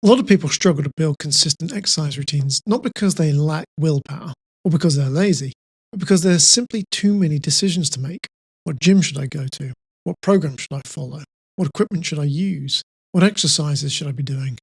A lot of people struggle to build consistent exercise routines, not because they lack willpower or because they're lazy, but because there's simply too many decisions to make. What gym should I go to? What program should I follow? What equipment should I use? What exercises should I be doing?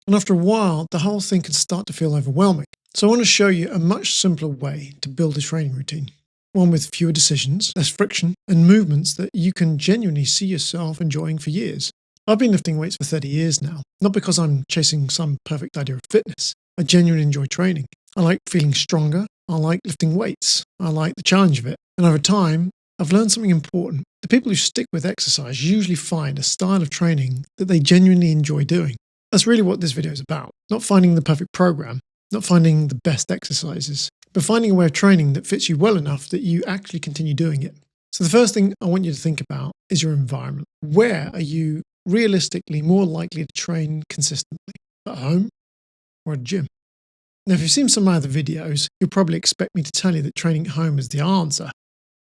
And after a while, the whole thing can start to feel overwhelming. So I want to show you a much simpler way to build a training routine. One with fewer decisions, less friction, and movements that you can genuinely see yourself enjoying for years. I've been lifting weights for 30 years now, not because I'm chasing some perfect idea of fitness. I genuinely enjoy training. I like feeling stronger. I like lifting weights. I like the challenge of it. And over time, I've learned something important. The people who stick with exercise usually find a style of training that they genuinely enjoy doing. That's really what this video is about. Not finding the perfect program, not finding the best exercises, but finding a way of training that fits you well enough that you actually continue doing it. So the first thing I want you to think about is your environment. Where are you realistically more likely to train consistently? At home or at a gym? Now, if you've seen some of my other videos, you'll probably expect me to tell you that training at home is the answer.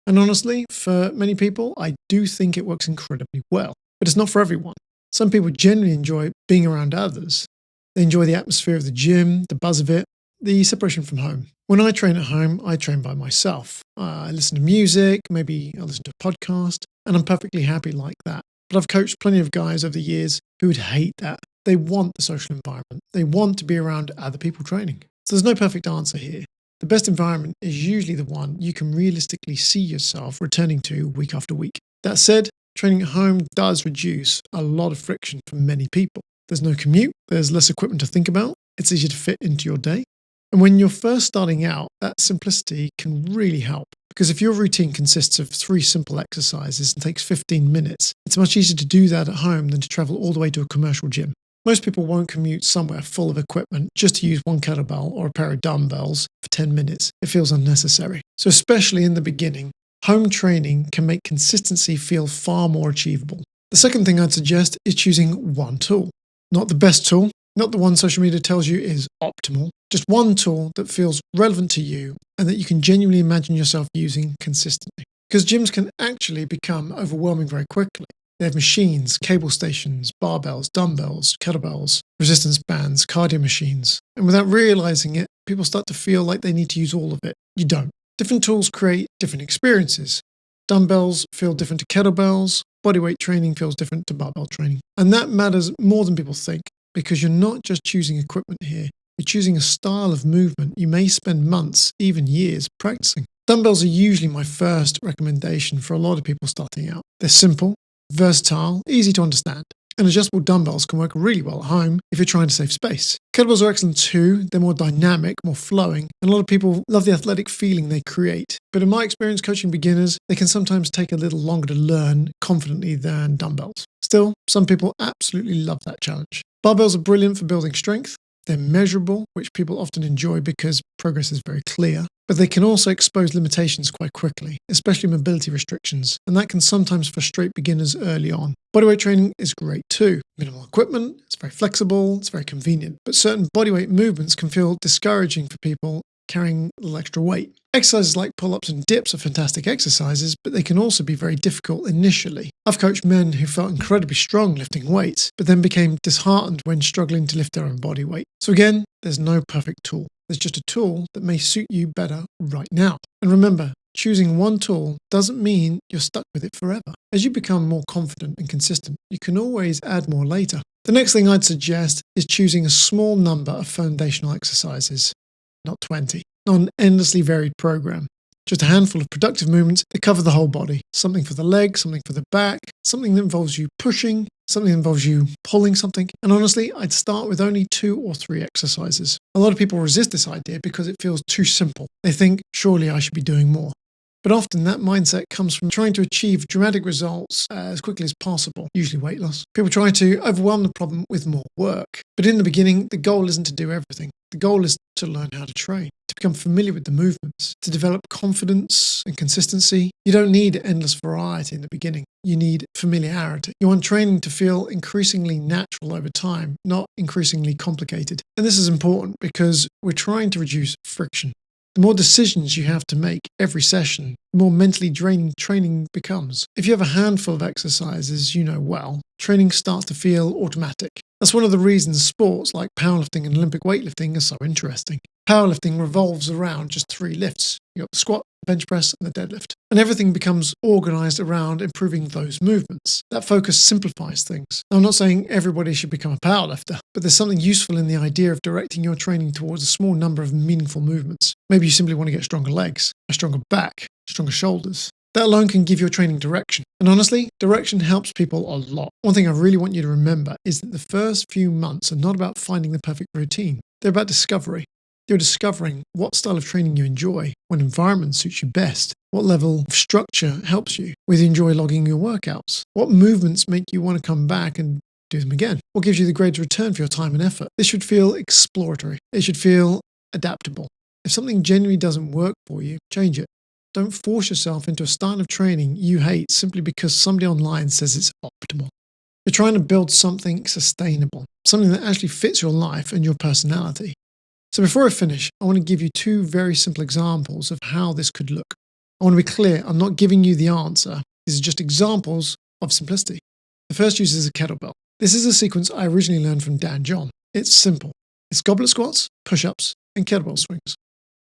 And honestly, for many people, I do think it works incredibly well, but it's not for everyone. Some people genuinely enjoy being around others. They enjoy the atmosphere of the gym, the buzz of it, the separation from home. When I train at home, I train by myself. I listen to music, maybe I listen to a podcast, and I'm perfectly happy like that. But I've coached plenty of guys over the years who would hate that. They want the social environment. They want to be around other people training. So there's no perfect answer here. The best environment is usually the one you can realistically see yourself returning to week after week. That said, training at home does reduce a lot of friction for many people. There's no commute, there's less equipment to think about, it's easier to fit into your day. And when you're first starting out, that simplicity can really help. Because if your routine consists of 3 simple exercises and takes 15 minutes, it's much easier to do that at home than to travel all the way to a commercial gym. Most people won't commute somewhere full of equipment just to use one kettlebell or a pair of dumbbells for 10 minutes. It feels unnecessary. So especially in the beginning, home training can make consistency feel far more achievable. The second thing I'd suggest is choosing one tool. Not the best tool, not the one social media tells you is optimal, just one tool that feels relevant to you and that you can genuinely imagine yourself using consistently. Because gyms can actually become overwhelming very quickly. They have machines, cable stations, barbells, dumbbells, kettlebells, resistance bands, cardio machines. And without realizing it, people start to feel like they need to use all of it. You don't. Different tools create different experiences. Dumbbells feel different to kettlebells. Bodyweight training feels different to barbell training. And that matters more than people think, because you're not just choosing equipment here. You're choosing a style of movement you may spend months, even years, practicing. Dumbbells are usually my first recommendation for a lot of people starting out. They're simple, versatile, easy to understand. And adjustable dumbbells can work really well at home if you're trying to save space. Kettlebells are excellent too. They're more dynamic, more flowing, and a lot of people love the athletic feeling they create. But in my experience coaching beginners, they can sometimes take a little longer to learn confidently than dumbbells. Still, some people absolutely love that challenge. Barbells are brilliant for building strength. They're measurable, which people often enjoy because progress is very clear. But they can also expose limitations quite quickly, especially mobility restrictions, and that can sometimes frustrate beginners early on. Bodyweight training is great too. Minimal equipment, it's very flexible, it's very convenient, but certain bodyweight movements can feel discouraging for people carrying a little extra weight. Exercises like pull-ups and dips are fantastic exercises, but they can also be very difficult initially. I've coached men who felt incredibly strong lifting weights, but then became disheartened when struggling to lift their own body weight. So again, there's no perfect tool. There's just a tool that may suit you better right now. And remember, choosing one tool doesn't mean you're stuck with it forever. As you become more confident and consistent, you can always add more later. The next thing I'd suggest is choosing a small number of foundational exercises, not 20. Not an endlessly varied program. Just a handful of productive movements that cover the whole body. Something for the legs, something for the back, something that involves you pushing, something that involves you pulling something. And honestly, I'd start with only 2 or 3 exercises. A lot of people resist this idea because it feels too simple. They think, surely I should be doing more. But often that mindset comes from trying to achieve dramatic results as quickly as possible, usually weight loss. People try to overwhelm the problem with more work. But in the beginning, the goal isn't to do everything. The goal is to learn how to train, to become familiar with the movements, to develop confidence and consistency. You don't need endless variety in the beginning. You need familiarity. You want training to feel increasingly natural over time, not increasingly complicated. And this is important because we're trying to reduce friction. The more decisions you have to make every session, the more mentally draining training becomes. If you have a handful of exercises you know well, training starts to feel automatic. That's one of the reasons sports like powerlifting and Olympic weightlifting are so interesting. Powerlifting revolves around just 3 lifts. You've got the squat, the bench press, and the deadlift. And everything becomes organized around improving those movements. That focus simplifies things. Now, I'm not saying everybody should become a powerlifter, but there's something useful in the idea of directing your training towards a small number of meaningful movements. Maybe you simply want to get stronger legs, a stronger back, stronger shoulders. That alone can give your training direction. And honestly, direction helps people a lot. One thing I really want you to remember is that the first few months are not about finding the perfect routine. They're about discovery. You're discovering what style of training you enjoy, what environment suits you best, what level of structure helps you, whether you enjoy logging your workouts, what movements make you want to come back and do them again, what gives you the greatest return for your time and effort. This should feel exploratory. It should feel adaptable. If something genuinely doesn't work for you, change it. Don't force yourself into a style of training you hate simply because somebody online says it's optimal. You're trying to build something sustainable, something that actually fits your life and your personality. So before I finish, I want to give you 2 very simple examples of how this could look. I want to be clear, I'm not giving you the answer. These are just examples of simplicity. The first uses a kettlebell. This is a sequence I originally learned from Dan John. It's simple. It's goblet squats, push-ups, and kettlebell swings.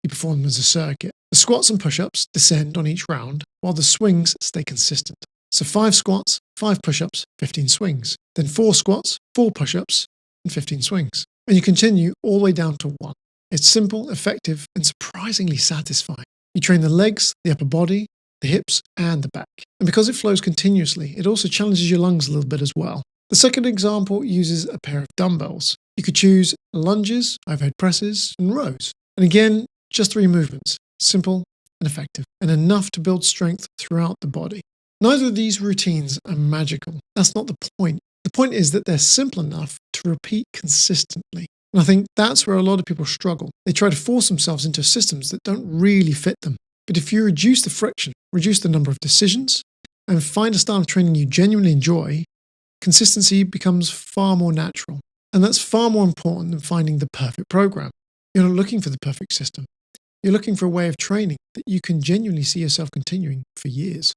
You perform them as a circuit. The squats and push-ups descend on each round, while the swings stay consistent. So 5 squats, 5 push-ups, 15 swings. Then 4 squats, 4 push-ups, and 15 swings. And you continue all the way down to 1. It's simple, effective, and surprisingly satisfying. You train the legs, the upper body, the hips, and the back. And because it flows continuously, it also challenges your lungs a little bit as well. The second example uses a pair of dumbbells. You could choose lunges, overhead presses, and rows. And again, just 3 movements, simple and effective, and enough to build strength throughout the body. Neither of these routines are magical. That's not the point. The point is that they're simple enough to repeat consistently. And I think that's where a lot of people struggle. They try to force themselves into systems that don't really fit them. But if you reduce the friction, reduce the number of decisions, and find a style of training you genuinely enjoy, consistency becomes far more natural. And that's far more important than finding the perfect program. You're not looking for the perfect system. You're looking for a way of training that you can genuinely see yourself continuing for years.